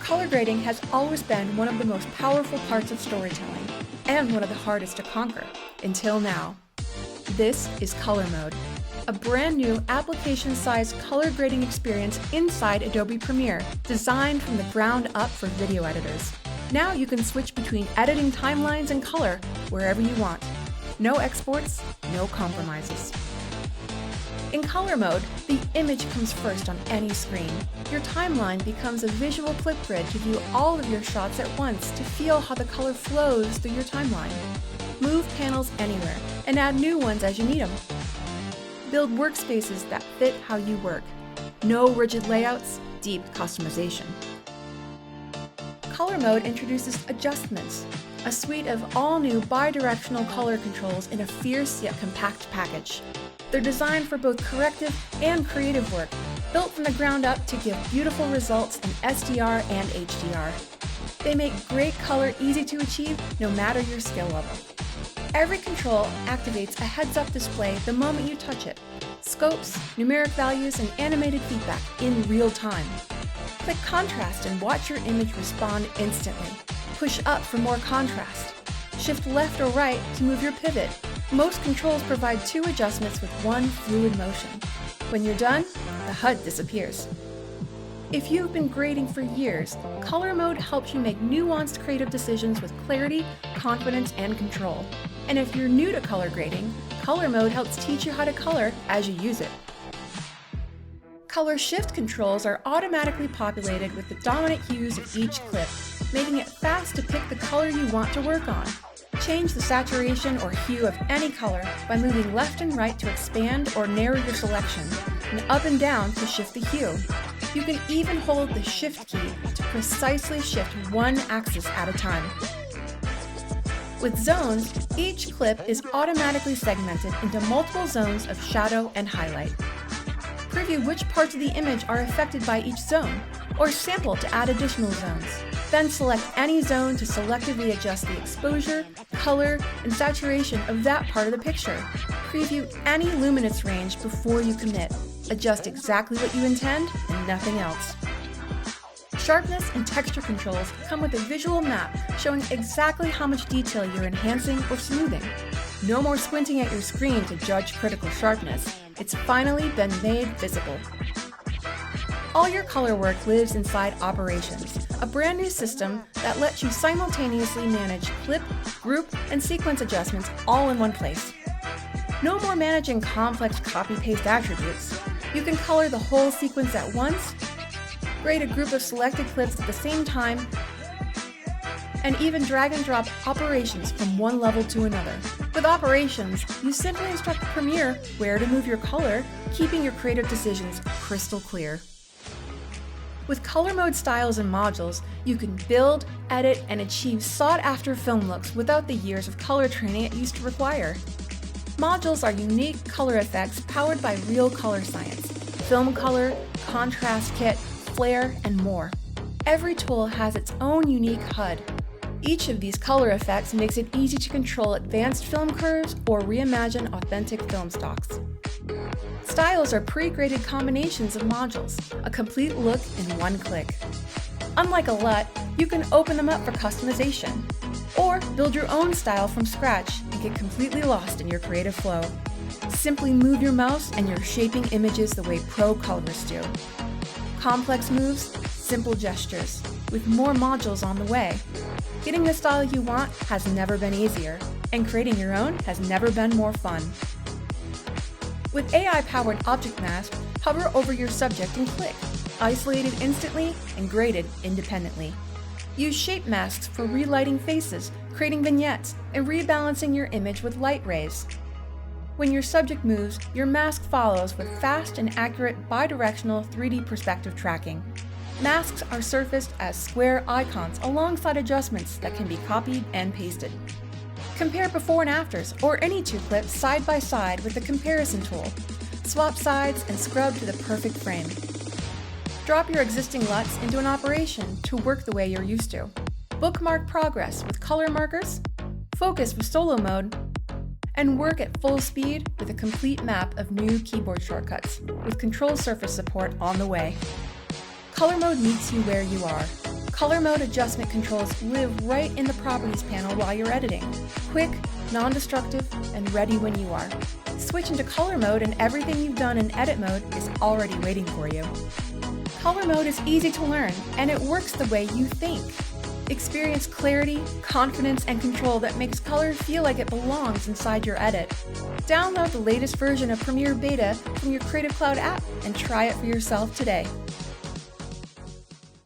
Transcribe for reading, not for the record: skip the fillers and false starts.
Color grading has always been one of the most powerful parts of storytelling, and one of the hardest to conquer, until now. This is Color Mode, a brand new application-sized color grading experience inside Adobe Premiere, designed from the ground up for video editors. Now you can switch between editing timelines and color wherever you want. No exports, no compromises. In Color Mode, the image comes first on any screen. Your timeline becomes a visual flip grid to view all of your shots at once to feel how the color flows through your timeline. Move panels anywhere and add new ones as you need them. Build workspaces that fit how you work. No rigid layouts, deep customization. Color Mode introduces adjustments, a suite of all-new bi-directional color controls in a fierce yet compact package. They're designed for both corrective and creative work, built from the ground up to give beautiful results in SDR and HDR. They make great color easy to achieve no matter your skill level. Every control activates a heads-up display the moment you touch it. Scopes, numeric values, and animated feedback in real time. Click Contrast and watch your image respond instantly. Push up for more contrast. Shift left or right to move your pivot. Most controls provide 2 adjustments with one fluid motion. When you're done, the HUD disappears. If you've been grading for years, Color Mode helps you make nuanced creative decisions with clarity, confidence, and control. And if you're new to color grading, Color Mode helps teach you how to color as you use it. Color shift controls are automatically populated with the dominant hues of each clip, making it fast to pick the color you want to work on. Change the saturation or hue of any color by moving left and right to expand or narrow your selection, and up and down to shift the hue. You can even hold the Shift key to precisely shift one axis at a time. With zones, each clip is automatically segmented into multiple zones of shadow and highlight. Preview which parts of the image are affected by each zone, or sample to add additional zones. Then select any zone to selectively adjust the exposure, color, and saturation of that part of the picture. Preview any luminance range before you commit. Adjust exactly what you intend and nothing else. Sharpness and texture controls come with a visual map showing exactly how much detail you're enhancing or smoothing. No more squinting at your screen to judge critical sharpness. It's finally been made visible. All your color work lives inside Operations, a brand new system that lets you simultaneously manage clip, group, and sequence adjustments all in one place. No more managing complex copy-paste attributes. You can color the whole sequence at once, grade a group of selected clips at the same time, and even drag and drop operations from one level to another. With Operations, you simply instruct Premiere where to move your color, keeping your creative decisions crystal clear. With Color Mode styles and modules, you can build, edit, and achieve sought-after film looks without the years of color training it used to require. Modules are unique color effects powered by real color science, film color, contrast kit, flare, and more. Every tool has its own unique HUD. Each of these color effects makes it easy to control advanced film curves or reimagine authentic film stocks. Styles are pre-graded combinations of modules, a complete look in one click. Unlike a LUT, you can open them up for customization, or build your own style from scratch and get completely lost in your creative flow. Simply move your mouse and you're shaping images the way pro colorists do. Complex moves, simple gestures, with more modules on the way. Getting the style you want has never been easier, and creating your own has never been more fun. With AI-powered Object Mask, hover over your subject and click, isolated instantly and graded independently. Use shape masks for relighting faces, creating vignettes, and rebalancing your image with light rays. When your subject moves, your mask follows with fast and accurate bidirectional 3D perspective tracking. Masks are surfaced as square icons alongside adjustments that can be copied and pasted. Compare before and afters, or any 2 clips side by side with the comparison tool. Swap sides and scrub to the perfect frame. Drop your existing LUTs into an operation to work the way you're used to. Bookmark progress with color markers, focus with solo mode, and work at full speed with a complete map of new keyboard shortcuts, with control surface support on the way. Color Mode meets you where you are. Color mode adjustment controls live right in the Properties panel while you're editing. Quick, non-destructive, and ready when you are. Switch into color mode and everything you've done in edit mode is already waiting for you. Color mode is easy to learn, and it works the way you think. Experience clarity, confidence, and control that makes color feel like it belongs inside your edit. Download the latest version of Premiere Beta from your Creative Cloud app and try it for yourself today.